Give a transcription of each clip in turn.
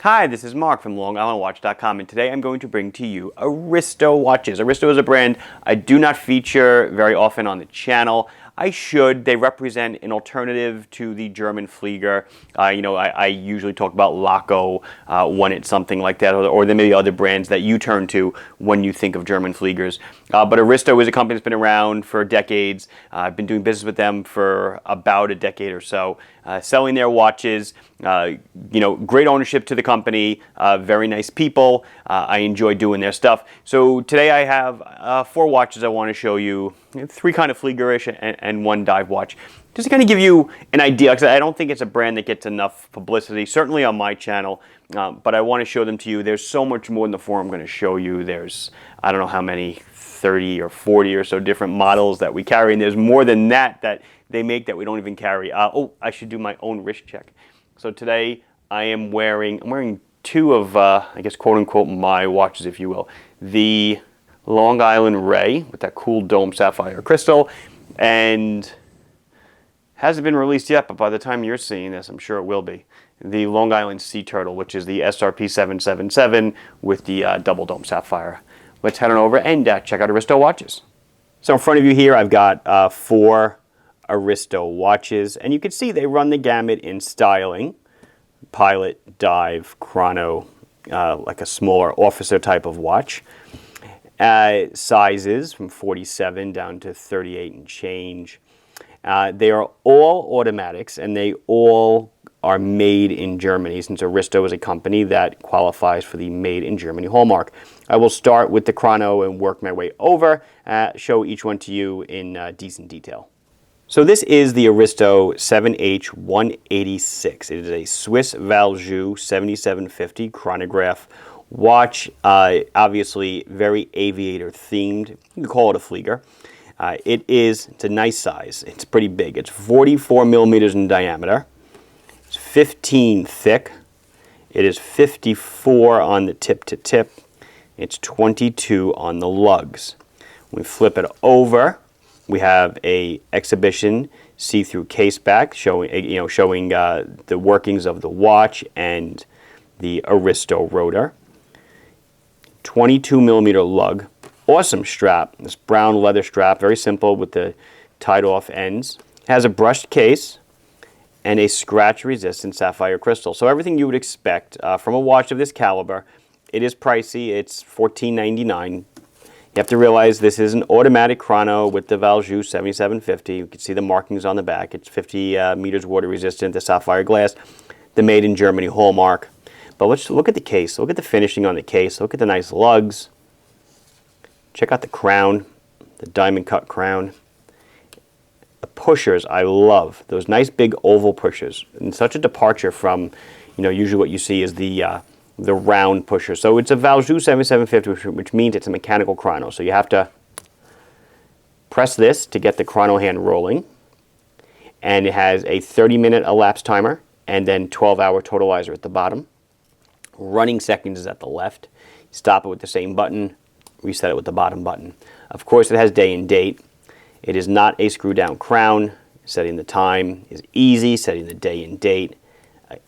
Hi, this is Mark from LongIslandWatch.com, and today I'm going to bring to you Aristo watches. Aristo is a brand I do not feature very often on the channel. I should. They represent an alternative to the German Flieger. I usually talk about Laco when it's something like that, or there may be other brands that you turn to when you think of German Fliegers. But Aristo is a company that's been around for decades. I've been doing business with them for about a decade or so, selling their watches. Great ownership to the company, very nice people. I enjoy doing their stuff. So today I have 4 watches I want to show you, 3 kind of Fliegerish and 1 dive watch. Just to kind of give you an idea, because I don't think it's a brand that gets enough publicity, certainly on my channel, but I want to show them to you. There's so much more in the 4 I'm going to show you. There's, I don't know how many, 30 or 40 or so different models that we carry, and there's more than that they make that we don't even carry. I should do my own wrist check. So today I'm wearing 2 of, I guess, quote-unquote, my watches, if you will. The Long Island Ray with that cool dome sapphire crystal, and hasn't been released yet, but by the time you're seeing this, I'm sure it will be. The Long Island Sea Turtle, which is the SRP 777 with the double dome sapphire. Let's head on over and check out Aristo watches. So in front of you here, I've got 4 Aristo watches, and you can see they run the gamut in styling: pilot, dive, chrono, like a smaller officer type of watch. Sizes from 47 down to 38 and change. They are all automatics, and they all are made in Germany, since Aristo is a company that qualifies for the Made in Germany hallmark. I will start with the chrono and work my way over, show each one to you in decent detail. So this is the Aristo 7H186. It is a Swiss Valjoux 7750 chronograph watch, obviously very aviator themed. You can call it a Flieger. It's a nice size. It's pretty big. It's 44 millimeters in diameter. It's 15 thick. It is 54 on the tip to tip. It's 22 on the lugs. When we flip it over, we have a exhibition see-through case back showing the workings of the watch and the Aristo rotor. 22 millimeter lug. Awesome strap. This brown leather strap, very simple with the tied off ends. It has a brushed case and a scratch resistant sapphire crystal. So everything you would expect from a watch of this caliber. It is pricey. It's $14.99. You have to realize this is an automatic chrono with the Valjoux 7750. You can see the markings on the back. It's 50 meters water resistant, the sapphire glass, the Made in Germany hallmark. But let's look at the case. Look at the finishing on the case. Look at the nice lugs. Check out the crown, the diamond cut crown. The pushers, I love. Those nice big oval pushers. And such a departure from, usually what you see is the round pusher. So it's a Valjoux 7750, which means it's a mechanical chrono. So you have to press this to get the chrono hand rolling. And it has a 30-minute elapsed timer and then 12-hour totalizer at the bottom. Running seconds is at the left. Stop it with the same button. Reset it with the bottom button. Of course, it has day and date. It is not a screw-down crown. Setting the time is easy. Setting the day and date,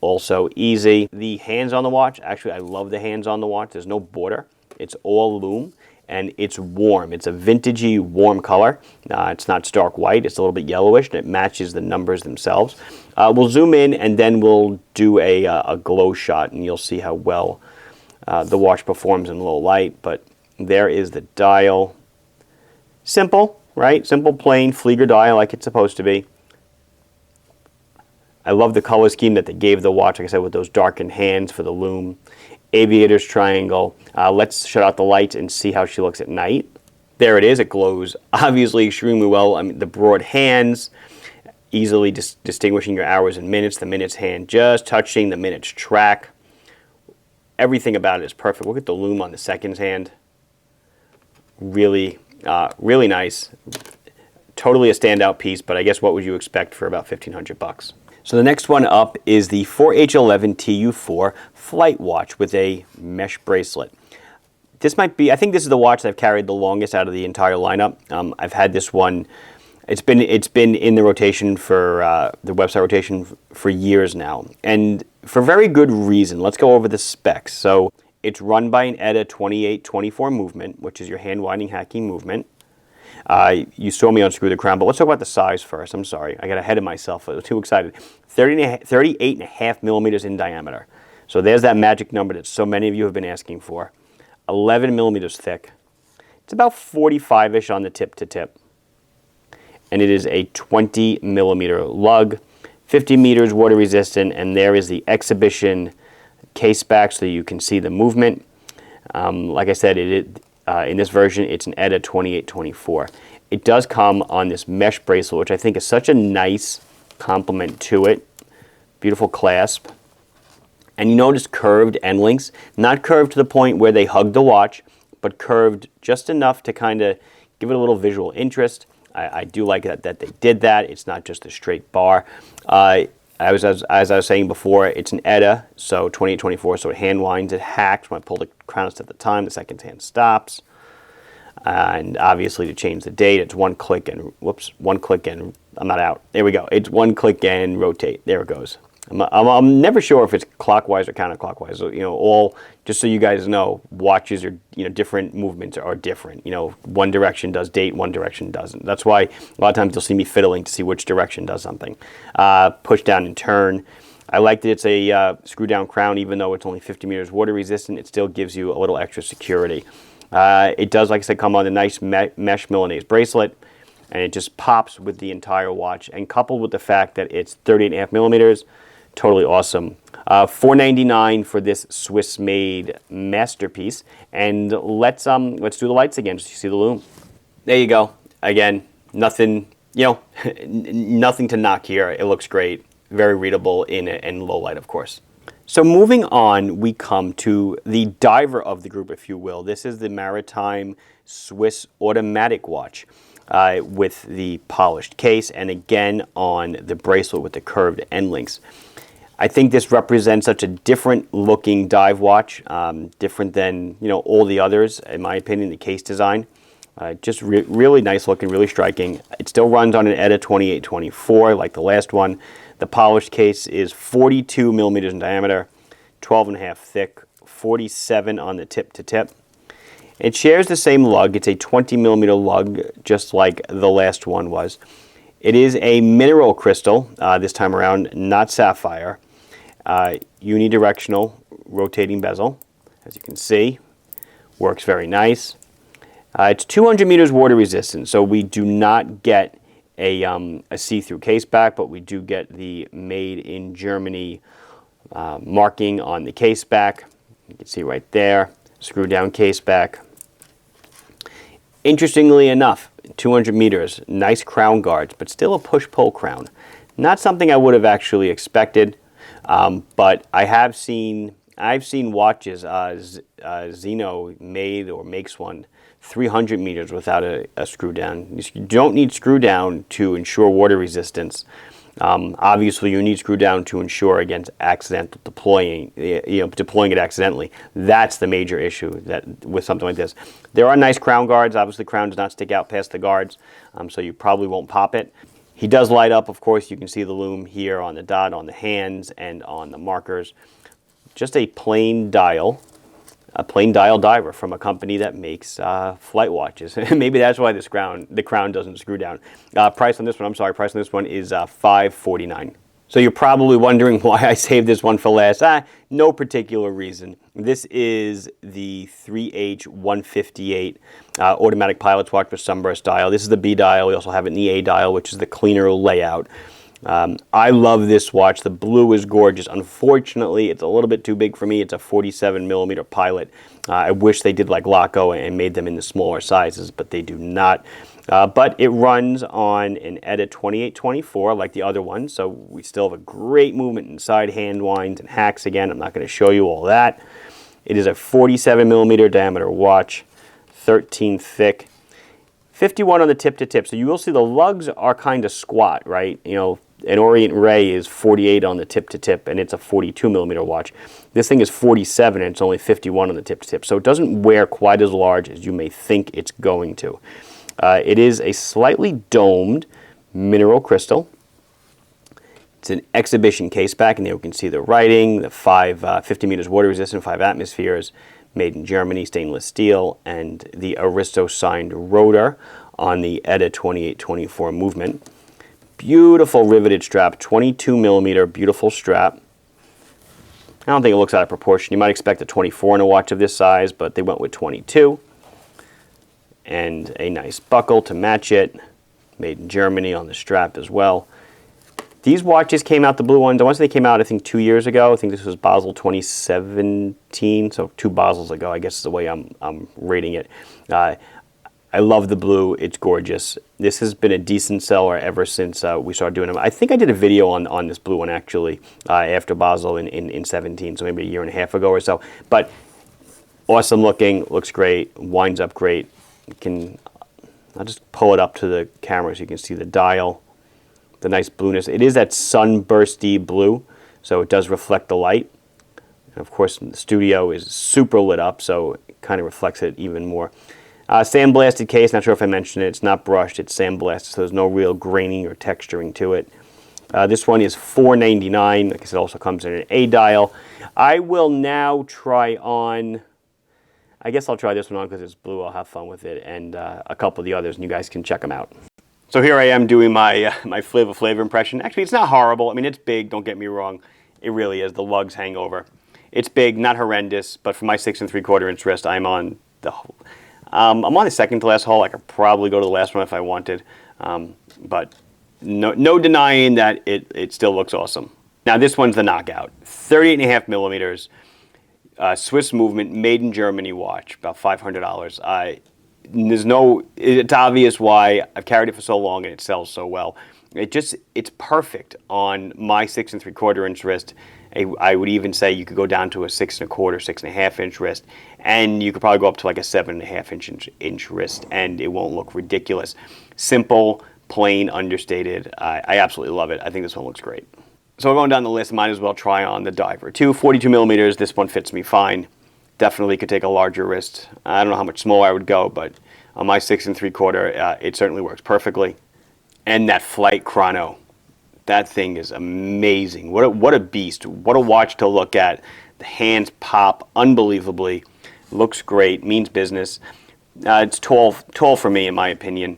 also easy. The hands on the watch, actually, I love the hands on the watch. There's no border. It's all lume, and it's warm. It's a vintagey, warm color. It's not stark white. It's a little bit yellowish, and it matches the numbers themselves. We'll zoom in, and then we'll do a glow shot, and you'll see how well the watch performs in low light. But there is the dial. Simple, right? Simple, plain Flieger dial like it's supposed to be. I love the color scheme that they gave the watch, like I said, with those darkened hands for the lume. Aviator's triangle. Let's shut out the lights and see how she looks at night. There it is. It glows obviously extremely well. I mean, the broad hands, easily distinguishing your hours and minutes. The minutes hand just touching the minutes track. Everything about it is perfect. Look at the lume on the seconds hand. Really, really nice. Totally a standout piece, but I guess what would you expect for about $1,500? So the next one up is the 4H11 TU4 flight watch with a mesh bracelet. This might be, I think this is the watch that I've carried the longest out of the entire lineup. I've had this one It's been in the rotation for the website rotation for years now, and for very good reason. Let's go over the specs. So it's run by an ETA 2824 movement, which is your hand winding hacking movement. You saw me unscrew the crown, but let's talk about the size first. I'm sorry, I got ahead of myself. I was too excited. 38.5 millimeters in diameter. So there's that magic number that so many of you have been asking for. 11 millimeters thick. It's about 45-ish on the tip to tip. And it is a 20 millimeter lug, 50 meters water resistant, and there is the exhibition case back so you can see the movement. Like I said, in this version, it's an ETA 2824. It does come on this mesh bracelet, which I think is such a nice complement to it. Beautiful clasp. And you notice curved end links, not curved to the point where they hug the watch, but curved just enough to kind of give it a little visual interest. I do like that they did that. It's not just a straight bar. As I was saying before, it's an ETA, so 2824, so it hand winds, it hacks. When I pull the crown at the time, the second hand stops. And obviously to change the date, it's one click and, one click and I'm not out. There we go. It's one click and rotate. There it goes. I'm never sure if it's clockwise or counterclockwise. So, all just so you guys know, watches are different movements are different. One direction does date, one direction doesn't. That's why a lot of times you'll see me fiddling to see which direction does something. Push down and turn. I like that it's a screw down crown, even though it's only 50 meters water resistant. It still gives you a little extra security. It does, like I said, come on a nice mesh Milanese bracelet, and it just pops with the entire watch. And coupled with the fact that it's 38.5 millimeters. Totally awesome. $4.99 for this Swiss-made masterpiece. And let's do the lights again, just so you see the lume. There you go. Again, nothing, nothing to knock here. It looks great. Very readable in low light, of course. So moving on, we come to the diver of the group, if you will. This is the Maritime Swiss automatic watch with the polished case, and again on the bracelet with the curved end links. I think this represents such a different looking dive watch, different than all the others, in my opinion, the case design. Just really nice looking, really striking. It still runs on an ETA 2824 like the last one. The polished case is 42 millimeters in diameter, 12.5 thick, 47 on the tip to tip. It shares the same lug. It's a 20 millimeter lug, just like the last one was. It is a mineral crystal this time around, not sapphire. Unidirectional rotating bezel, as you can see, works very nice. It's 200 meters water resistant, so we do not get a see-through case back, but we do get the made in Germany marking on the case back. You can see right there, screw down case back. Interestingly enough, 200 meters, nice crown guards, but still a push-pull crown. Not something I would have actually expected, but I've seen watches, Zeno made or makes one 300 meters without a screw down. You don't need screw down to ensure water resistance. Obviously, you need screw down to ensure against accidental deploying it accidentally. That's the major issue with something like this. There are nice crown guards. Obviously, the crown does not stick out past the guards, so you probably won't pop it. He does light up, of course. You can see the lume here on the dot, on the hands, and on the markers. Just a plain dial diver from a company that makes flight watches. Maybe that's why the crown doesn't screw down. Price on this one is $549. So you're probably wondering why I saved this one for last. No particular reason. This is the 3H158 automatic pilot's watch with sunburst dial. This is the B dial. We also have it in the A dial, which is the cleaner layout. I love this watch. The blue is gorgeous. Unfortunately, it's a little bit too big for me. It's a 47 millimeter pilot. I wish they did like Laco and made them in the smaller sizes, but they do not. But it runs on an ETA 2824 like the other one, so we still have a great movement inside, hand winds and hacks again. I'm not going to show you all that. It is a 47 millimeter diameter watch, 13 thick, 51 on the tip to tip. So you will see the lugs are kind of squat, right? An Orient Ray is 48 on the tip to tip, and it's a 42 millimeter watch. This thing is 47, and it's only 51 on the tip to tip. So it doesn't wear quite as large as you may think it's going to. It is a slightly domed mineral crystal. It's an exhibition case back, and there you can see the writing, the 50 meters water resistant, 5 atmospheres, made in Germany, stainless steel, and the Aristo signed rotor on the ETA 2824 movement. Beautiful riveted strap, 22 millimeter, beautiful strap. I don't think it looks out of proportion. You might expect a 24 in a watch of this size, but they went with 22. And a nice buckle to match it, made in Germany on the strap as well. These watches came out, the blue ones, I want to say they came out, I think, 2 years ago. I think this was Basel 2017, so 2 Basels ago, I guess is the way I'm rating it. I love the blue. It's gorgeous. This has been a decent seller ever since we started doing them. I think I did a video on this blue one, actually, after Basel in 17, so maybe a year and a half ago or so. But awesome looking, looks great, winds up great. I'll just pull it up to the camera so you can see the dial. The nice blueness. It is that sunbursty blue, so it does reflect the light. And of course, the studio is super lit up, so it kind of reflects it even more. Sandblasted case, not sure if I mentioned it. It's not brushed, it's sandblasted, so there's no real graining or texturing to it. This one is $4.99. Like I said, it also comes in an A dial. I will now try on, I guess I'll try this one on because it's blue. I'll have fun with it, and a couple of the others, and you guys can check them out. So here I am doing my my flavor impression. Actually, it's not horrible. I mean, it's big, don't get me wrong. It really is. The lugs hang over. It's big, not horrendous, but for my 6 3/4 inch wrist, I'm on the I'm on the second to last hole. I could probably go to the last one if I wanted, but no denying that it still looks awesome. Now this one's the knockout. 38.5 millimeters, Swiss movement, made in Germany watch, about $500. It's obvious why I've carried it for so long and it sells so well. It's perfect on my 6 3/4 inch wrist. I would even say you could go down to a 6 1/4, 6.5 inch wrist, and you could probably go up to like a 7.5 inch wrist, and it won't look ridiculous. Simple, plain, understated. I absolutely love it. I think this one looks great. So going down the list, might as well try on the Diver 2, 42 millimeters. This one fits me fine. Definitely could take a larger wrist. I don't know how much smaller I would go, but on my 6 3/4, it certainly works perfectly. And that Flight Chrono, that thing is amazing. What a beast. What a watch to look at. The hands pop unbelievably. Looks great, means business. It's tall for me, in my opinion.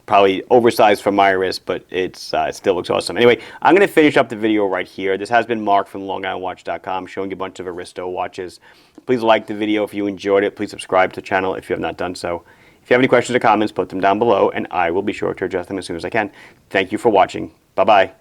Probably oversized for my wrist, but it still looks awesome. Anyway, I'm going to finish up the video right here. This has been Mark from LongIslandWatch.com, showing you a bunch of Aristo watches. Please like the video if you enjoyed it. Please subscribe to the channel if you have not done so. If you have any questions or comments, put them down below, and I will be sure to address them as soon as I can. Thank you for watching. Bye-bye.